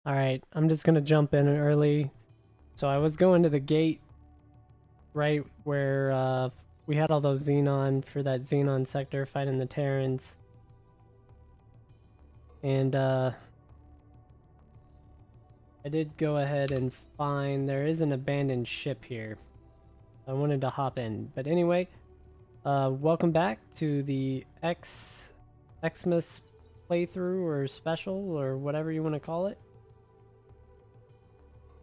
Alright, I'm just gonna jump in early. So I was going to the gate right where we had all those Xenon for that Xenon sector fighting the Terrans. And I did go ahead and find there is an abandoned ship here. I wanted to hop in. But anyway, welcome back to the Xmas playthrough or special or whatever you want to call it.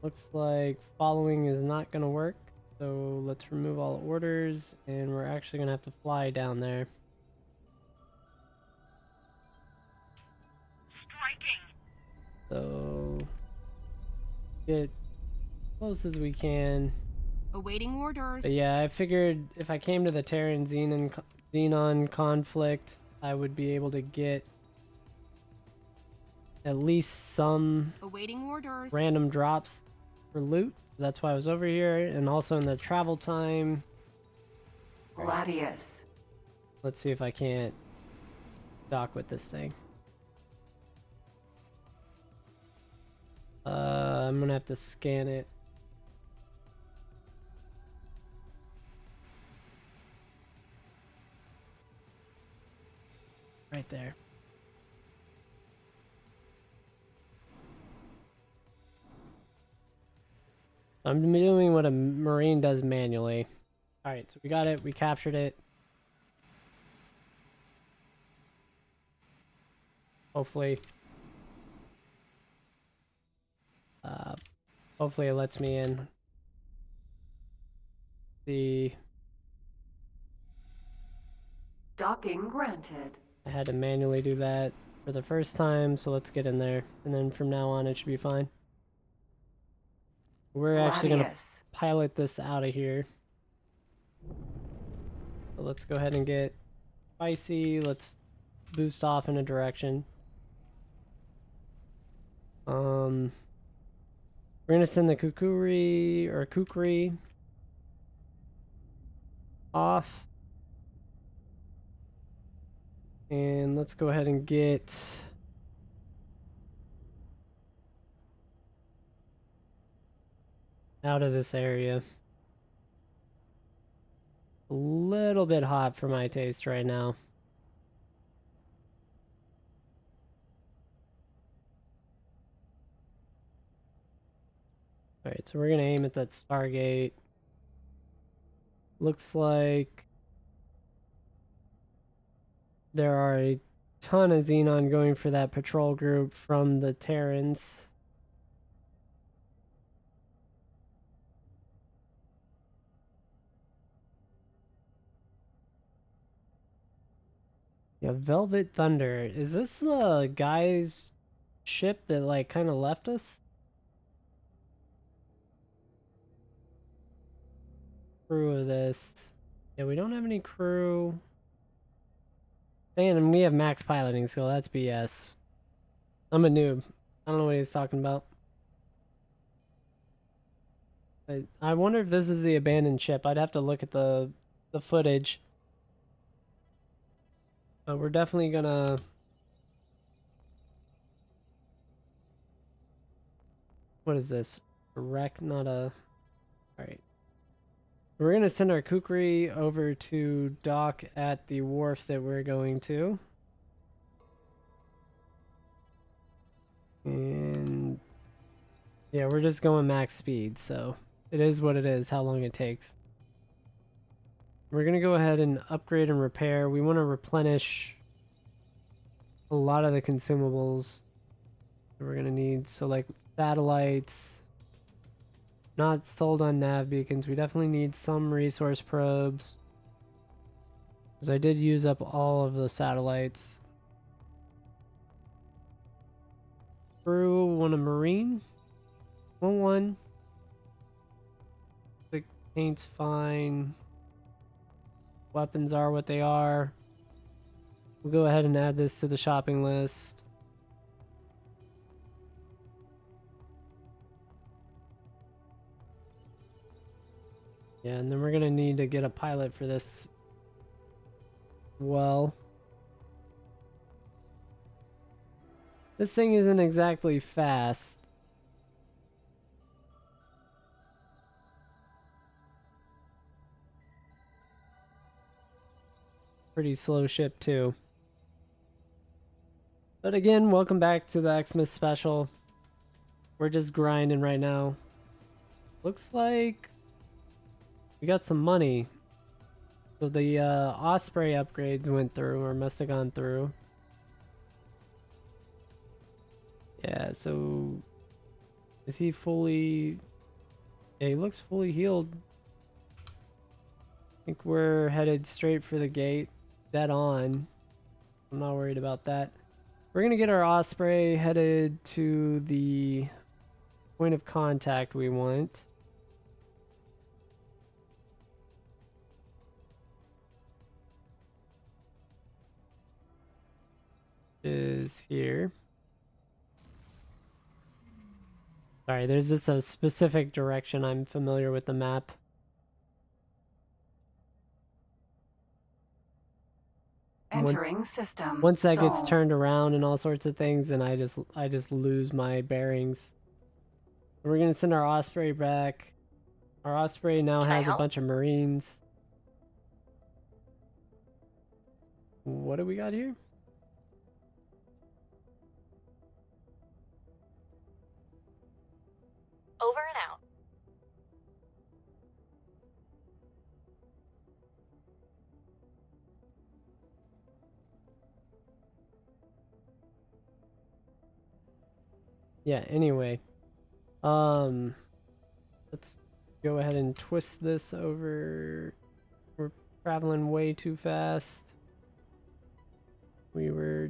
Looks like following is not going to work. So let's remove all orders and we're actually going to have to fly down there. Striking. So get close as we can. Awaiting orders. But yeah, I figured if I came to the Terran Xenon conflict, I would be able to get at least some awaiting orders. Random drops for loot. That's why I was over here, and also in the travel time. Gladius. Let's see if I can't dock with this thing. I'm gonna have to scan it. Right there. I'm doing what a Marine does manually. Alright, so we got it. We captured it. Hopefully. Hopefully it lets me in. Docking granted. I had to manually do that for the first time, so let's get in there. And then from now on, it should be fine. We're actually going to pilot this out of here. So let's go ahead and get spicy. Let's boost off in a direction. We're going to send the Kukri off. And let's go ahead and get out of this area. A little bit hot for my taste right now. Alright, so we're gonna aim at that Stargate. Looks like there are a ton of Xenon going for that patrol group from the Terrans. Yeah, Velvet Thunder. Is this the guy's ship that like kind of left us? Crew of this. Yeah, we don't have any crew. And we have max piloting skill. That's BS. I'm a noob. I don't know what he's talking about. I wonder if this is the abandoned ship. I'd have to look at the footage. But we're definitely gonna... What is this? A wreck, not a... Alright. We're gonna send our Kukri over to dock at the wharf that we're going to. And... yeah, we're just going max speed, so... it is what it is, how long it takes. We're gonna go ahead and upgrade and repair. We want to replenish a lot of the consumables that we're gonna need. So like satellites, not sold on nav beacons. We definitely need some resource probes, because I did use up all of the satellites. Crew, want a Marine? One. The paint's fine. Weapons are what they are. We'll go ahead and add this to the shopping list. Yeah, and then we're gonna need to get a pilot for this. Well, this thing isn't exactly fast. pretty slow ship too. But again, welcome back to the Xmas special. We're just grinding right now. Looks like we got some money. So the Osprey upgrades went through, or must have gone through. Yeah, so is he fully... Yeah, he looks fully healed. I think we're headed straight for the gate. Dead on. I'm not worried about that. We're gonna get our Osprey headed to the point of contact we want. Is here. Sorry, there's just a specific direction I'm familiar with the map. Entering system. Once that gets zone. turned around and all sorts of things, and I just lose my bearings. We're gonna send our Osprey back. Our Osprey now has a bunch of Marines. What do we got here? Over and out. Yeah, anyway. Let's go ahead and twist this over. We're traveling way too fast. See,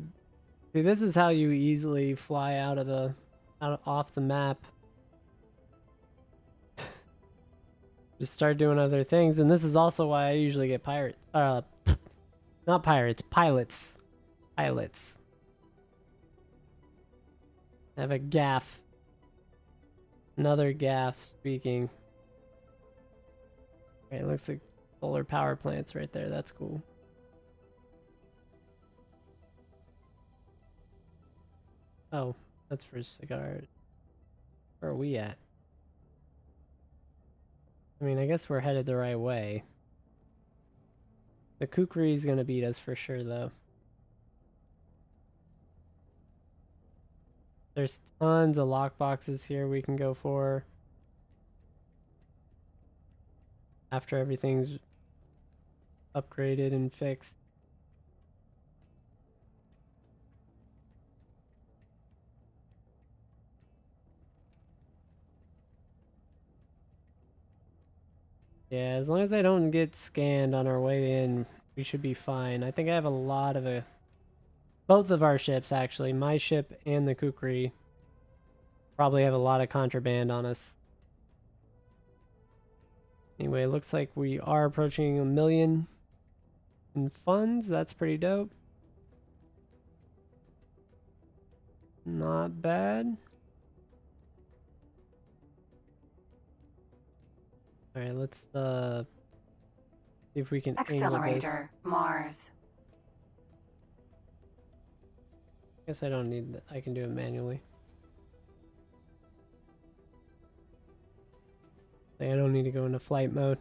this is how you easily fly off the map. Just start doing other things, and this is also why I usually get not pirates, pilots. Pilots. I have a gaff. Another gaff speaking. Okay, it looks like solar power plants right there. That's cool. Oh, that's for cigars. Where are we at? I mean, I guess we're headed the right way. The Kukri's gonna beat us for sure, though. There's tons of lockboxes here we can go for. After everything's upgraded and fixed. Yeah, as long as I don't get scanned on our way in, we should be fine. I think I have a lot of both of our ships, actually. My ship and the Kukri probably have a lot of contraband on us. Anyway, it looks like we are approaching 1 million in funds. That's pretty dope. Not bad. Alright, let's see if we can angle this. Accelerator. Mars. Guess I don't need that. I can do it manually. I don't need to go into flight mode.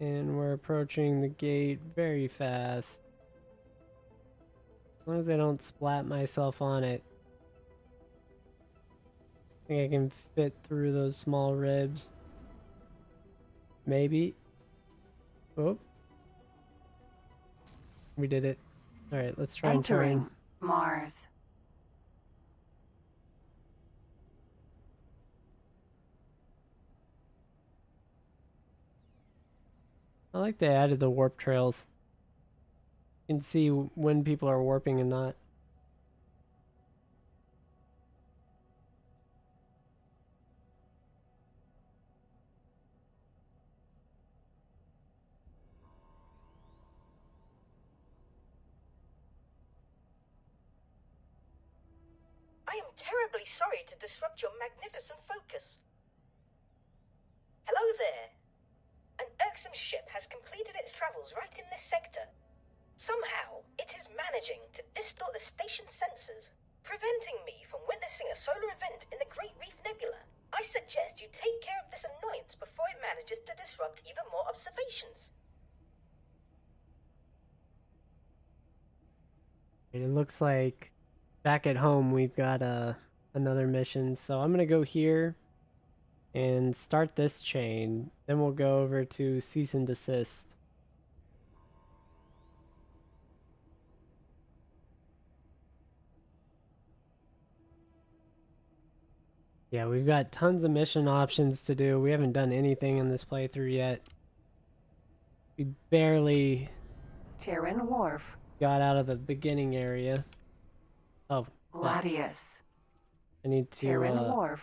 And we're approaching the gate very fast. As long as I don't splat myself on it. I think I can fit through those small ribs. Maybe. Oh. We did it. Alright, let's try and turn. Mars. I like they added the warp trails. You can see when people are warping and not. I am terribly sorry to disrupt your magnificent focus. Hello there. An irksome ship has completed its travels right in this sector. Somehow, it is managing to distort the station's sensors, preventing me from witnessing a solar event in the Great Reef Nebula. I suggest you take care of this annoyance before it manages to disrupt even more observations. looks like back at home we've got another mission. So I'm gonna go here and start this chain. Then we'll go over to cease and desist. Yeah, we've got tons of mission options to do. We haven't done anything in this playthrough yet. We barely Terran Wharf. got out of the beginning area. Oh, Gladius. I need to, Terran Wharf.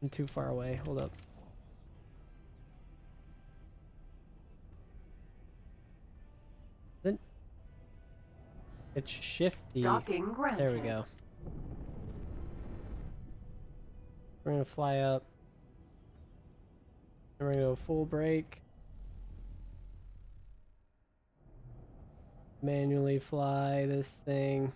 I'm too far away. Hold up. It's shifty. Docking granted. There we go. We're gonna fly up. And we're gonna go full brake. Manually fly this thing.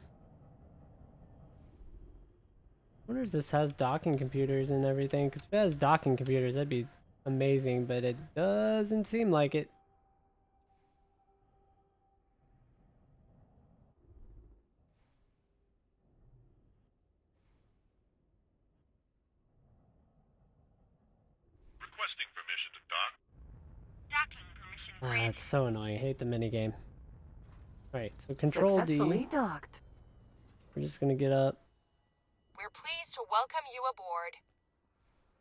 I wonder if this has docking computers and everything. Because if it has docking computers, that'd be amazing. But it doesn't seem like it. Requesting permission to dock. Docking permission Ah, granted. it's so annoying. I hate the minigame. Alright, so Control Successfully D. docked. We're just gonna get up. We're pleased to welcome you aboard.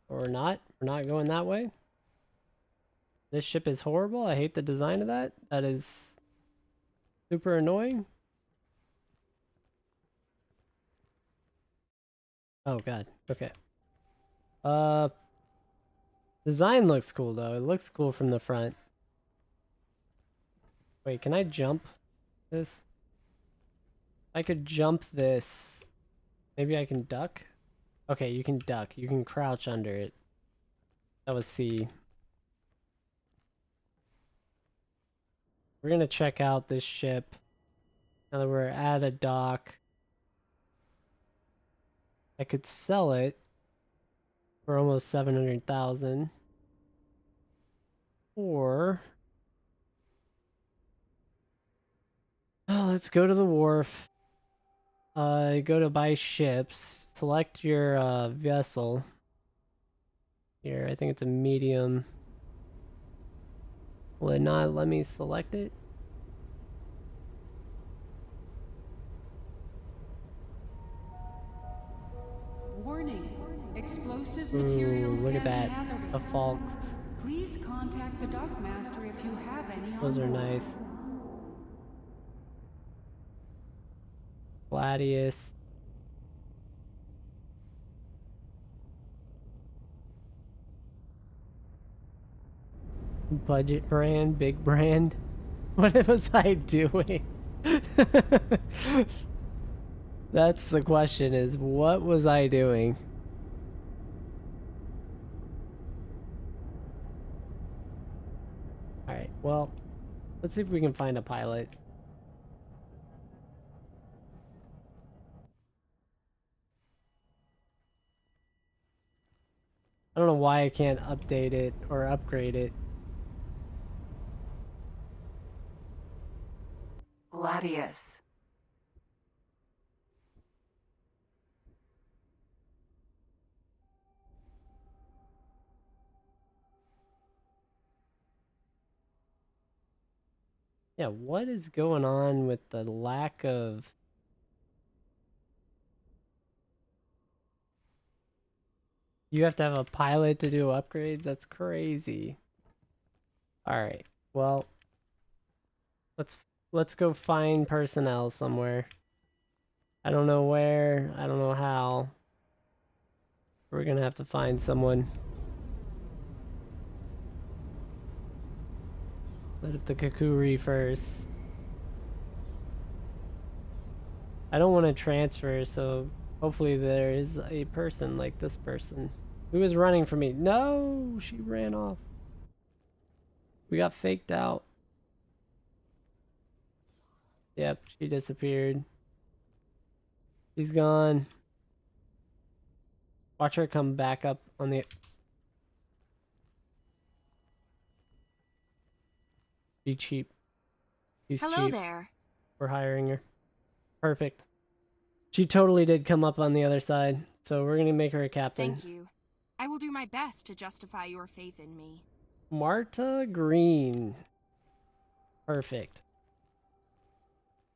Or not. We're not going that way. This ship is horrible. I hate the design of that. That is super annoying. Oh god. Okay. Design looks cool though. It looks cool from the front. Wait, can I jump this? I could jump this. Maybe I can duck? Okay, you can duck. You can crouch under it. That was C. We're gonna check out this ship. Now that we're at a dock. I could sell it for almost 700,000. Or... oh, let's go to the wharf. Go to buy ships. Select your vessel. Here, I think it's a medium. Will it not let me select it? Warning. Explosive Ooh, materials look can at that. be hazardous. The Falks. Please contact the dockmaster if you have any on Those are board. nice. Gladius. Budget brand, big brand. What was I doing? That's the question, is what was I doing? Alright, well, let's see if we can find a pilot. I don't know why I can't update it or upgrade it. Gladius. Yeah, what is going on with the lack of... you have to have a pilot to do upgrades? That's crazy. Alright, well... Let's go find personnel somewhere. I don't know where, I don't know how. We're gonna have to find someone. Let up the Kakuri first. I don't want to transfer, so hopefully there is a person like this person. Who is running from me? No, she ran off. We got faked out. Yep, she disappeared. She's gone. Watch her come back up on the... be cheap. He's Hello cheap. there. We're hiring her. Perfect. She totally did come up on the other side, so we're gonna make her a captain. Thank you. I will do my best to justify your faith in me. Marta Green. Perfect.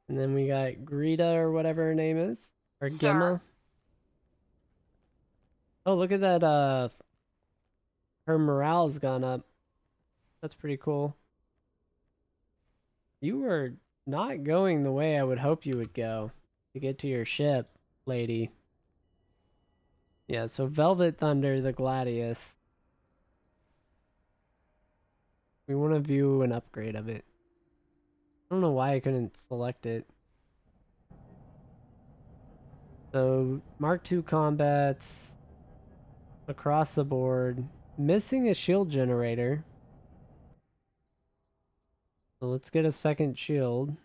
And then we got Greta or whatever her name is. Or Sir. Gemma. Oh, look at that, her morale's gone up. That's pretty cool. You were not going the way I would hope you would go to get to your ship, lady. Yeah, so Velvet Thunder, the Gladius. We want to view an upgrade of it. I don't know why I couldn't select it. So, Mark II combats across the board. Missing a shield generator. So let's get a second shield.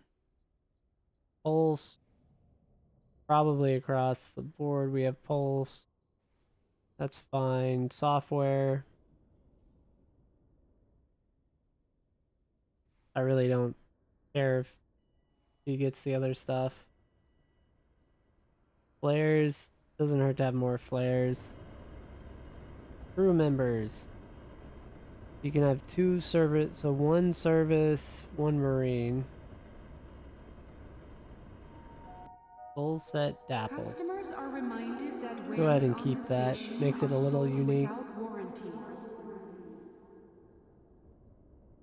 Pulse. Probably across the board we have pulse. That's fine. Software. I really don't care if he gets the other stuff. Flares. Doesn't hurt to have more flares. Crew members. You can have 2 service, so 1 service, 1 marine. Full set dapple. Customers are reminded that Go ahead wares and on keep this that. station Makes it are a little sold unique. without warranties.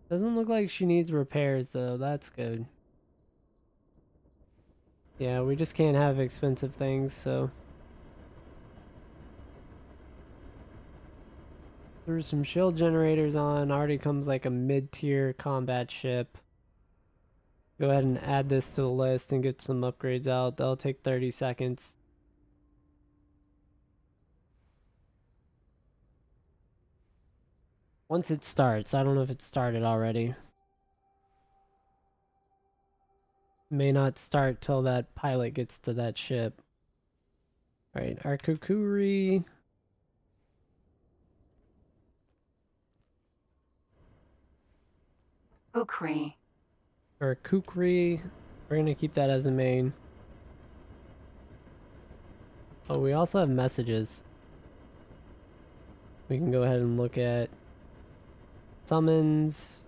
Doesn't look like she needs repairs though. That's good. Yeah, we just can't have expensive things, so. Threw some shield generators on. Already comes like a mid-tier combat ship. Go ahead and add this to the list and get some upgrades out. They'll take 30 seconds. Once it starts, I don't know if it started already. May not start till that pilot gets to that ship. Alright, our Kukuri. Kukri. Or Kukri. We're gonna keep that as a main. Oh, we also have messages. We can go ahead and look at summons.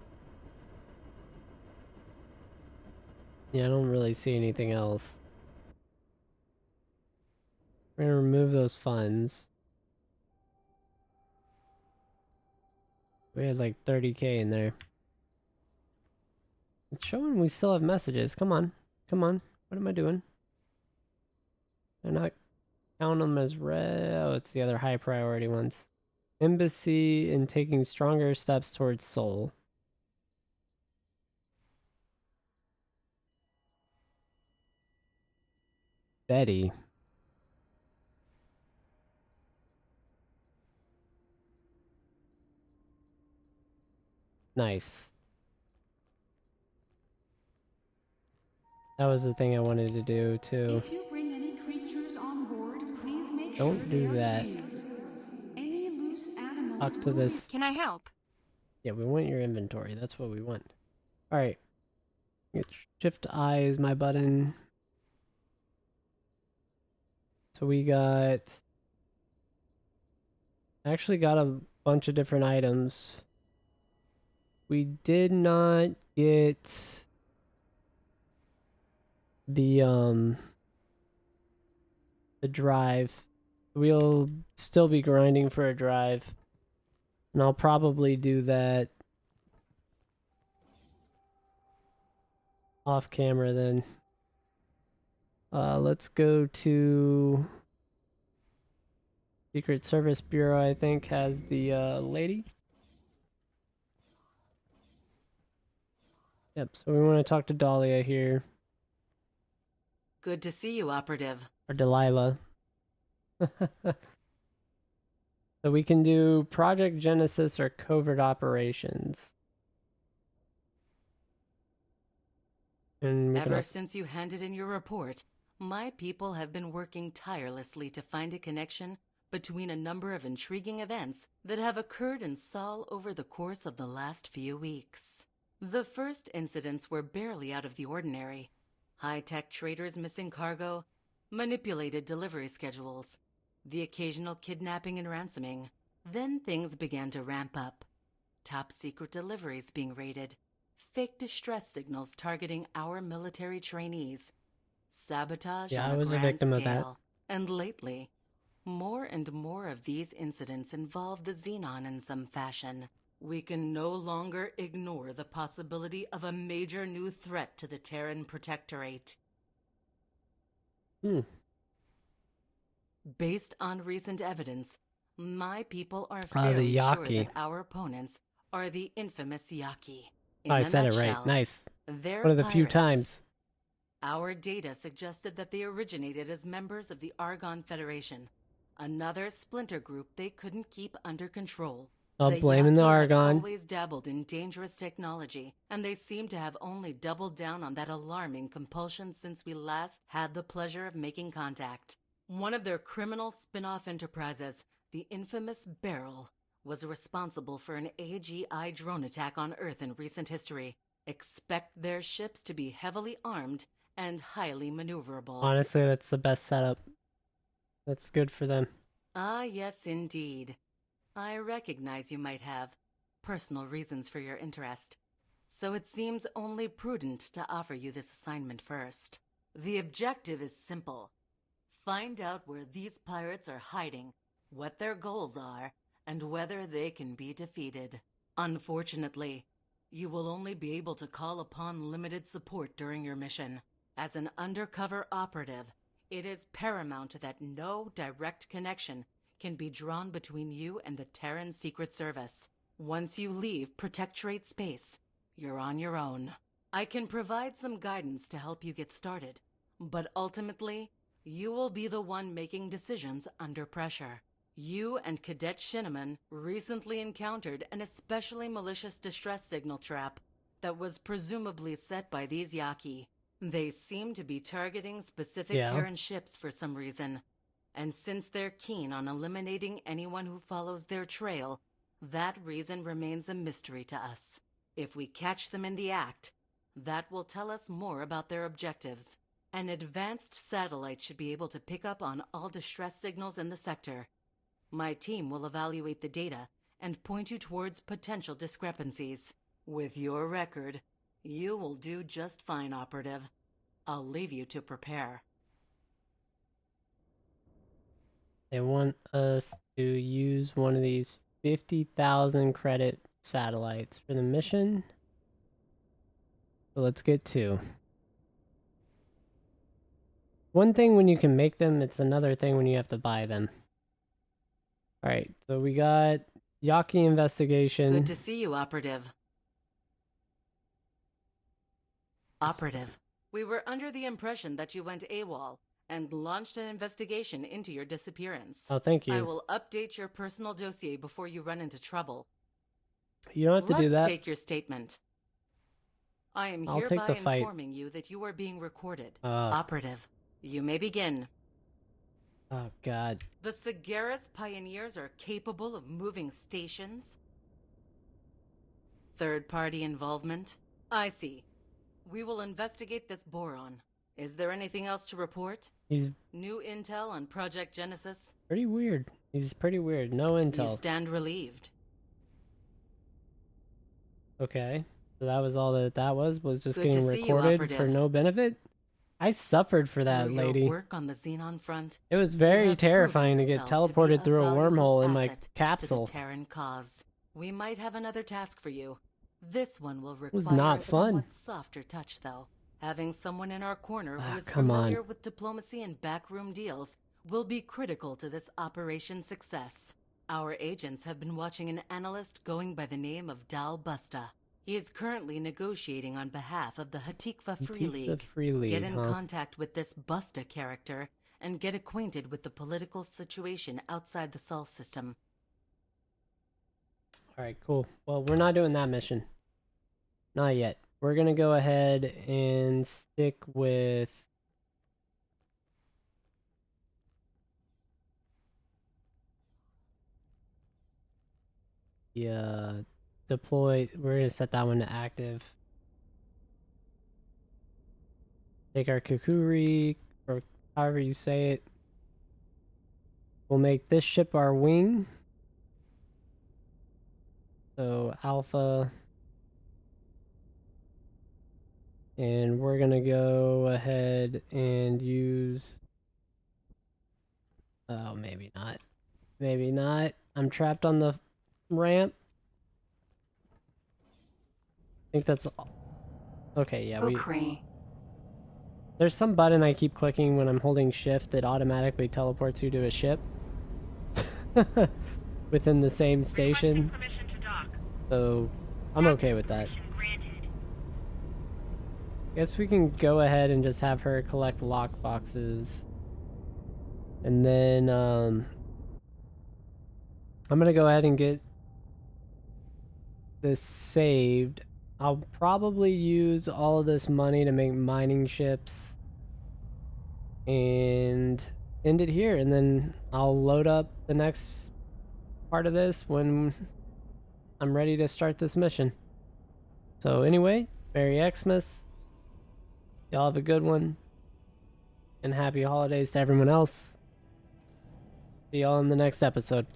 Yeah, I don't really see anything else. We're gonna remove those funds. We had like 30k in there. It's showing we still have messages. Come on. Come on. What am I doing? They're not counting them as red. Oh, it's the other high priority ones. Embassy and taking stronger steps towards Seoul. Betty. Nice. That was the thing I wanted to do too. If you bring any creatures on board, please make Don't sure do they are that. chained. Any loose animals Talk to will this. Can I help? Yeah, we want your inventory. That's what we want. Alright. Shift I is my button. So we got... actually got a bunch of different items. We did not get the drive. We'll still be grinding for a drive. And I'll probably do that off camera then. Let's go to Secret Service Bureau, I think, has the lady. Yep, so we want to talk to Dahlia here. Good to see you, Operative. Or Delilah. So we can do Project Genesis or Covert Operations. And we can Ever also... since you handed in your report, my people have been working tirelessly to find a connection between a number of intriguing events that have occurred in Sol over the course of the last few weeks. The first incidents were barely out of the ordinary. High-tech traders missing cargo, manipulated delivery schedules, the occasional kidnapping and ransoming. Then things began to ramp up. Top-secret deliveries being raided, fake distress signals targeting our military trainees, sabotage Yeah, on I a was a grand victim scale. of that. And lately, more and more of these incidents involve the Xenon in some fashion. We can no longer ignore the possibility of a major new threat to the Terran Protectorate. Hmm. Based on recent evidence, my people are The fairly sure Yaki. that our opponents are the infamous Yaki. In I a said it right. nutshell, Nice. they're One of the few pirates. times. Our data suggested that they originated as members of the Argon Federation, another splinter group they couldn't keep under control. I'll The blame in the Yaki have Argon. always dabbled in dangerous technology, and they seem to have only doubled down on that alarming compulsion since we last had the pleasure of making contact. One of their criminal spin-off enterprises, the infamous Beryl, was responsible for an AGI drone attack on Earth in recent history. Expect their ships to be heavily armed and highly maneuverable. Honestly, that's the best setup. That's good for them. Ah, yes, indeed. I recognize you might have personal reasons for your interest, so it seems only prudent to offer you this assignment first. The objective is simple. Find out where these pirates are hiding, what their goals are, and whether they can be defeated. Unfortunately, you will only be able to call upon limited support during your mission. As an undercover operative, it is paramount that no direct connection can be drawn between you and the Terran Secret Service. Once you leave Protectorate space, you're on your own. I can provide some guidance to help you get started, but ultimately, you will be the one making decisions under pressure. You and Cadet Shinneman recently encountered an especially malicious distress signal trap that was presumably set by these Yaki. They seem to be targeting specific Terran ships for some reason, and since they're keen on eliminating anyone who follows their trail, that reason remains a mystery to us. If we catch them in the act, that will tell us more about their objectives. An advanced satellite should be able to pick up on all distress signals in the sector. My team will evaluate the data and point you towards potential discrepancies. With your record, you will do just fine, Operative. I'll leave you to prepare. They want us to use one of these 50,000 credit satellites for the mission. So let's get to. One thing when you can make them, it's another thing when you have to buy them. Alright, so we got Yaki investigation. Good to see you, Operative. Operative, we were under the impression that you went AWOL and launched an investigation into your disappearance. Oh, thank you. I will update your personal dossier before you run into trouble. You don't have to do that. Let's take your statement. I am I'll take hereby the fight. informing you that you are being recorded. Oh. Operative, you may begin. Oh, God. The Sagaris pioneers are capable of moving stations? Third-party involvement? I see. We will investigate this boron. Is there anything else to report? He's New intel on Project Genesis? pretty weird. He's pretty weird. No intel. You stand relieved. Okay. So that was all that was just Good to getting see you, recorded Operative. for no benefit? I suffered for that, Through your lady. work on the Xenon front, It was you very have proven terrifying to get yourself to be teleported through a valuable wormhole in my asset to the capsule. Terran cause. We might have another task for you. This one will require was not a fun. somewhat softer touch, though. Having someone in our corner who Ah, is come familiar on. with diplomacy and backroom deals will be critical to this operation's success. Our agents have been watching an analyst going by the name of Dal Busta. He is currently negotiating on behalf of the Hatikva Free League. The Free League, Get in huh? contact with this Busta character and get acquainted with the political situation outside the Sol system. Alright, cool. Well, we're not doing that mission. Not yet. We're gonna go ahead and stick with... Yeah, deploy. We're gonna set that one to active. Take our Kukuri, or however you say it. We'll make this ship our wing. So Alpha. And we're gonna go ahead and use... Oh, maybe not. Maybe not. I'm trapped on the ramp. I think that's all. Okay, yeah, Okri. There's some button I keep clicking when I'm holding shift that automatically teleports you to a ship. Within the same station. Permission to dock. So, I'm okay with that. Permission granted. Guess we can go ahead and just have her collect lock boxes. And then, I'm gonna go ahead and get this saved. I'll probably use all of this money to make mining ships and end it here, and then I'll load up the next part of this when I'm ready to start this mission. So anyway, Merry Xmas. Y'all have a good one, and happy holidays to everyone else. See y'all in the next episode.